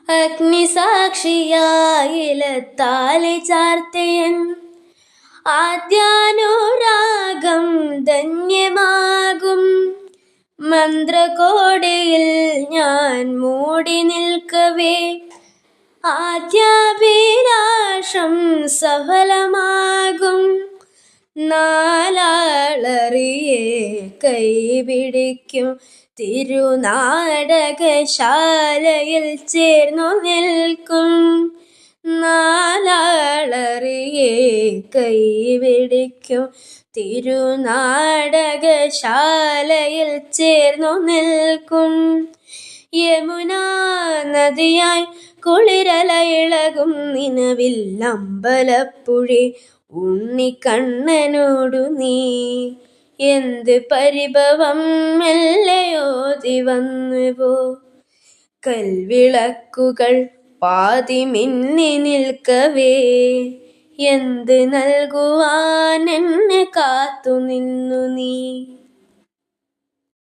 അഗ്നിസാക്ഷിയായിലത്താലി ചാർത്തിയൻ ആദ്യാനുരാഗം ധന്യമാകും. മന്ത്രകോടിയിൽ ഞാൻ മൂടി നിൽക്കവേ ആദ്യാഭിലാഷം സഫലമാകും. നാലാളറിയെ കൈപിടിക്കും തിരുനാടകശാലയിൽ ചേർന്നു നിൽക്കും. നാലാളറിയെ കൈപിടിക്കും തിരുനാടകശാലയിൽ ചേർന്നു നിൽക്കും. യമുനാ നദിയായി കുളിരല ഇളകും നിലവിൽ അമ്പലപ്പുഴി ഉണ്ണിക്കണ്ണനോടു നീ എന്ത് പരിഭവം മെല്ലയോതി വന്നുവോ. കൽവിളക്കുകൾ പാതി മിന്നി നിൽക്കവേ എന്ത് നൽകുവാൻ എന്നെ കാത്തു നിന്നു നീ.